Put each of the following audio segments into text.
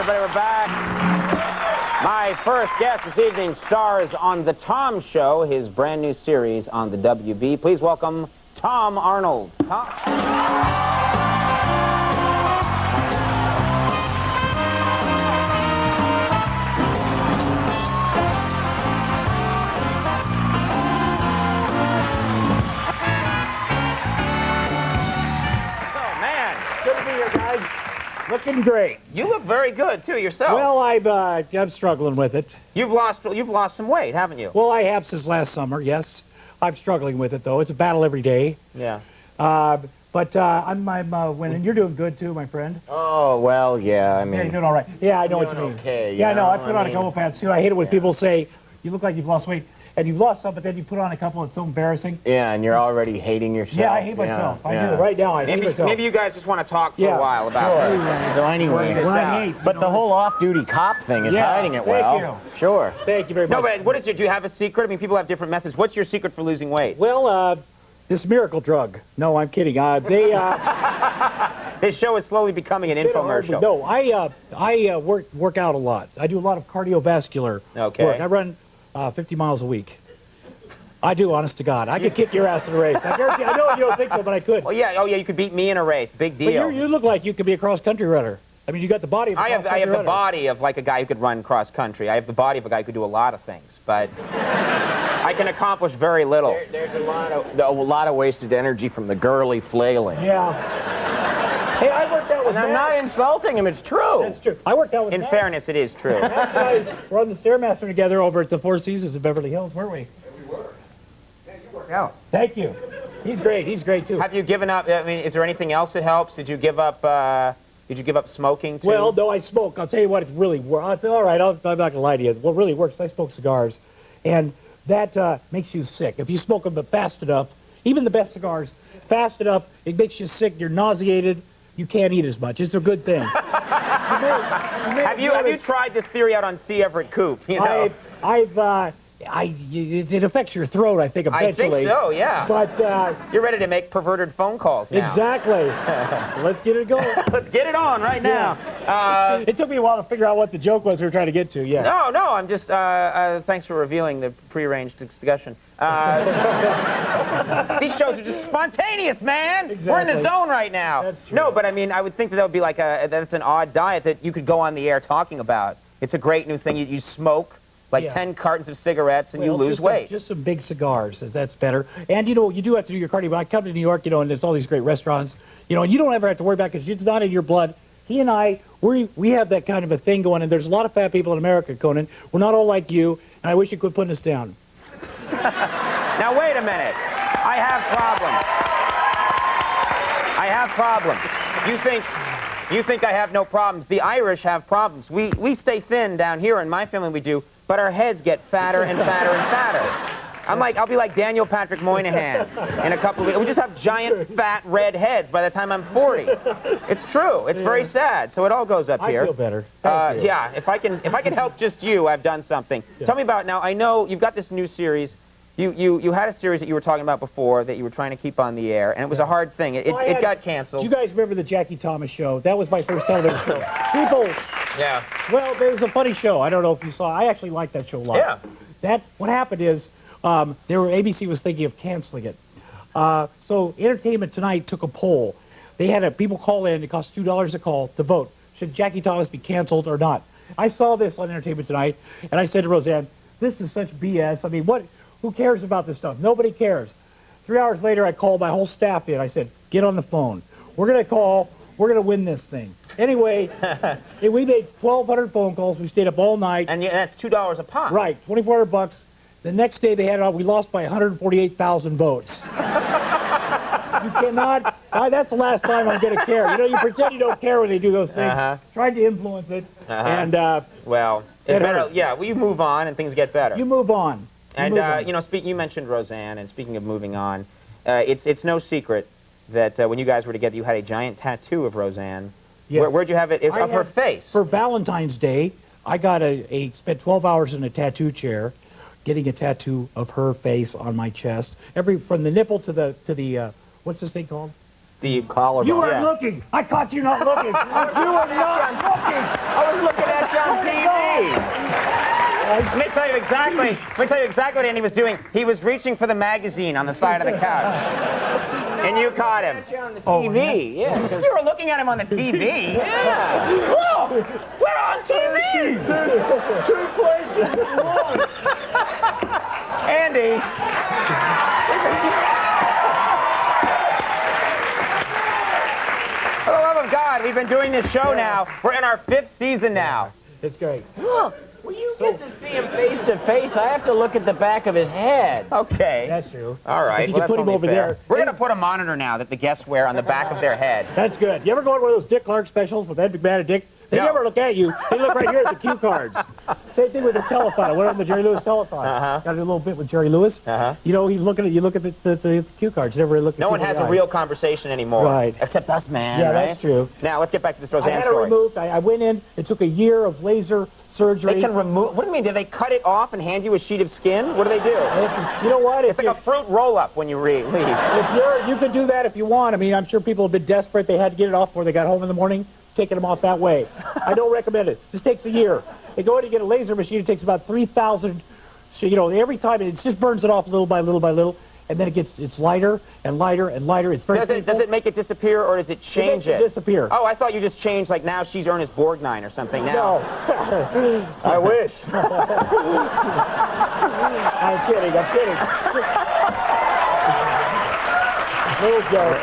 everybody, we're back. My first guest this evening stars on The Tom Show, his brand new series on the WB. Please welcome Tom Arnold. Tom. Looking great. You look very good too yourself. Well, I'm struggling with it. You've lost some weight, haven't you? Well, I have since last summer. Yes, I'm struggling with it though. It's a battle every day. Yeah. But I'm winning. You're doing good too, my friend. Oh well, yeah. I mean, yeah, you're doing all right. Yeah, I know what you mean. Okay. Yeah, I know. I put on a couple pounds too. I hate it when people say you look like you've lost weight. And you've lost some, but then you put on a couple. It's so embarrassing. Yeah, and you're already hating yourself. Yeah, I hate myself. I do. Right now, I hate myself. Maybe you guys just want to talk for a while about that. So anyway, but the whole off-duty cop thing is hiding it well. Thank you. Sure. Thank you very much. No, but what is it? Do you have a secret? I mean, people have different methods. What's your secret for losing weight? Well, this miracle drug. No, I'm kidding. This show is slowly becoming an infomercial. No, I work out a lot. I do a lot of cardiovascular work. I run 50 miles a week. I do, honest to God. I could kick your ass in a race. I guarantee. I know you don't think so, but I could. Well, yeah. Oh, yeah. You could beat me in a race. Big deal. But you look like you could be a cross-country runner. I mean, you got the body of a cross-country runner. I have the body of like a guy who could run cross-country. I have the body of a guy who could do a lot of things, but I can accomplish very little. There's a lot of wasted energy from the girly flailing. Yeah. Hey, I worked out with Matt. I'm not insulting him. It's true. That's true. I worked out with In Matt. fairness, it is true. Matt and I were on the Stairmaster together over at the Four Seasons in Beverly Hills, weren't we? Yeah. Thank you. He's great. He's great too. Have you given up? I mean, is there anything else that helps? Did you give up? Did you give up smoking too? Well, no, I smoke. I'll tell you what, it really works. All right, I'm not gonna lie to you. What really works, I smoke cigars, and that makes you sick. If you smoke them fast enough, even the best cigars, fast enough, it makes you sick. You're nauseated. You can't eat as much. It's a good thing. Have you tried this theory out on C. Everett Koop? You know? It affects your throat, I think, eventually. I think so, yeah. But you're ready to make perverted phone calls now. Exactly. Let's get it going. Let's get it on right now. It took me a while to figure out what the joke was we were trying to get to, yeah. No, I'm just, thanks for revealing the prearranged discussion. These shows are just spontaneous, man. Exactly. We're in the zone right now. That's true. No, but I mean, I would think that would be like that's an odd diet that you could go on the air talking about. It's a great new thing. You smoke like 10 cartons of cigarettes and you lose weight. Just some big cigars, that's better. And, you know, you do have to do your cardio. When I come to New York, you know, and there's all these great restaurants, you know, and you don't ever have to worry about it because it's not in your blood. He and I, we have that kind of a thing going, and there's a lot of fat people in America, Conan. We're not all like you, and I wish you quit putting us down. Now, wait a minute. I have problems. You think I have no problems. The Irish have problems. We stay thin down here, in my family we do, but our heads get fatter and fatter and fatter. I'll be like Daniel Patrick Moynihan in a couple of weeks. We just have giant, fat, red heads by the time I'm 40. It's true. It's very sad. So it all goes up here. I feel better. Thank you. Yeah, if I can help just you, I've done something. Yeah. Tell me about, now I know you've got this new series. You had a series that you were talking about before that you were trying to keep on the air, and it was a hard thing. It got canceled. You guys remember the Jackie Thomas show? That was my first television show. People... Yeah. Well, it was a funny show. I don't know if you saw. I actually liked that show a lot. Yeah. What happened is, ABC was thinking of canceling it. So Entertainment Tonight took a poll. They had people call in. It cost $2 a call to vote. Should Jackie Thomas be canceled or not? I saw this on Entertainment Tonight, and I said to Roseanne, this is such BS. I mean, who cares about this stuff? Nobody cares. 3 hours later, I called my whole staff in. I said, get on the phone. We're going to call. We're going to win this thing. Anyway, we made 1,200 phone calls. We stayed up all night. And that's $2 a pop. Right, $2,400. The next day they had it out. We lost by 148,000 votes. You cannot. That's the last time I'm going to care. You know, you pretend you don't care when they do those things. Tried to influence it, and well, you move on and things get better. You move on. And you know, you mentioned Roseanne, and speaking of moving on, it's no secret that when you guys were together, you had a giant tattoo of Roseanne. Yes. Where'd you have it? It's of her face. For Valentine's Day, I got spent 12 hours in a tattoo chair, getting a tattoo of her face on my chest. From the nipple to the what's this thing called? the collarbone. You weren't looking. I caught you not looking. You were not looking. I was looking at you on TV. Let me tell you exactly what Andy was doing. He was reaching for the magazine on the side of the couch. And you caught him. On the TV, yeah. You were looking at him on the TV? Yeah. Whoa! We're on TV! Two places in one. Andy. For the love of God, we've been doing this show now. We're in our 5th season now. It's great. Look, when you get to see him face to face, I have to look at the back of his head. Okay. That's true. All right. If you can put him over there. We're going to put a monitor now that the guests wear on the back of their head. That's good. You ever go to one of those Dick Clark specials with Ed McMahon and Dick? They No. never look at you. They look right here at the cue cards. Same thing with the telethon. I went on the Jerry Lewis telethon. Got a little bit with Jerry Lewis. You know, he's looking at you. Look at the cue cards. You never look at. No one has a real conversation anymore. Right. Except us, man. Yeah, right? that's true. Now let's get back to this I Roseanne had it story. removed. I went in. It took a year of laser surgery. They can remove. What do you mean? Do they cut it off and hand you a sheet of skin? What do they do? You know what? It's like a fruit roll-up when you leave. You could do that if you want. I mean, I'm sure people have been desperate. They had to get it off before they got home in the morning. Taking them off that way. I don't recommend it. This takes a year. They go in and get a laser machine. It takes about 3,000. So, you know, every time it just burns it off little by little by little, and then it's lighter and lighter and lighter. It's very Does it make it disappear or does it change it? Disappear. Oh, I thought you just changed, like now she's Ernest Borgnine or something now. No. I wish. I'm kidding. Little joke.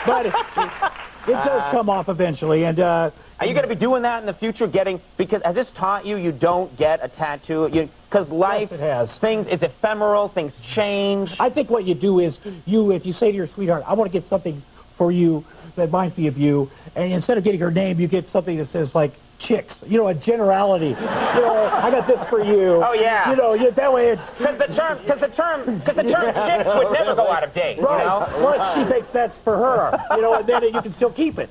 But it does come off eventually, and Are you going to be doing that in the future? Because has this taught you don't get a tattoo? Because life, Yes, it has. things is ephemeral, things change. I think what you do is if you say to your sweetheart, I want to get something for you that reminds me of you, and instead of getting her name, you get something that says like chicks, you know, a generality. You know, I got this for you. Oh, yeah. You know, that way it's Because the term chicks would never go out of date. right. You know? Once she thinks that's for her, you know, and then you can still keep it.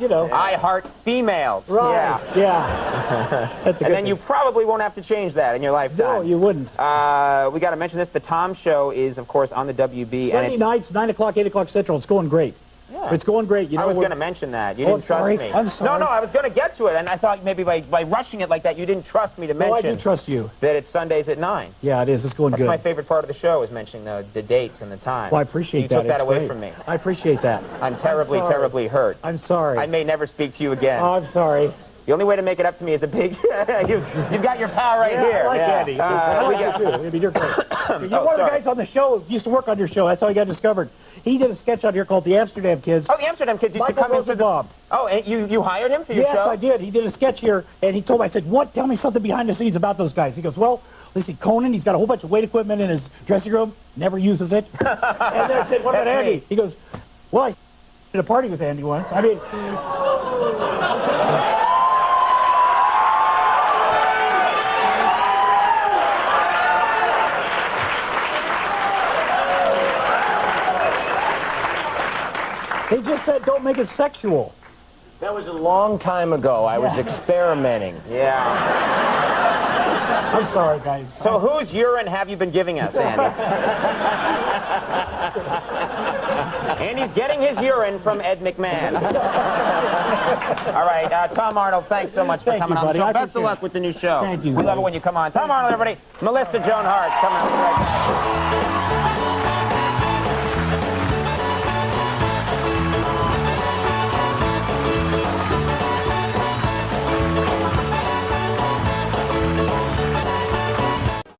You know. I heart females. Right. Yeah. Yeah. That's a And good then you thing. probably won't have to change that in your lifetime. No, you wouldn't. We got to mention this. The Tom Show is, of course, on the WB. Sunday nights, 9 o'clock, 8 o'clock Central. It's going great. Yeah. It's going great. You know, I was going to mention that. You Oh, didn't trust sorry. me. I'm sorry. No, I was going to get to it, and I thought maybe by rushing it like that, you didn't trust me to No, I mention do trust you. that it's Sundays at 9. Yeah, it is. It's going That's good. my favorite part of the show is mentioning the dates and the time. Well, I appreciate that. You took that It's away great. from me. I appreciate that. I'm terribly, sorry. terribly hurt. I'm sorry. I may never speak to you again. Oh, I'm sorry. The only way to make it up to me is a big... you've got your pal right Yeah, here. I like Andy. I like you too. I mean, you're great. You're one of the sorry. guys on the show who used to work on your show. That's how he got discovered. He did a sketch on here called The Amsterdam Kids. Oh, the Amsterdam kids used to Michael come in for the... Rosenbaum. Oh, and you hired him for your Yes, show? I did. He did a sketch here, and he told me, I said, what? Tell me something behind the scenes about those guys. He goes, well, listen, Conan, he's got a whole bunch of weight equipment in his dressing room, never uses it. And then I said, what about That's Andy? me. He goes, well, I did a party with Andy once. I mean... They just said don't make it sexual. That was a long time ago. I was experimenting. Yeah. I'm sorry, guys. So whose urine have you been giving us, Andy? Andy's getting his urine from Ed McMahon. All right, Tom Arnold, thanks so much for Thank coming you, on the buddy. show. I Best of appreciate luck it. with the new show. Thank you, We love buddy. it when you come on. Tom Arnold, everybody. Melissa Joan Hart coming up right now.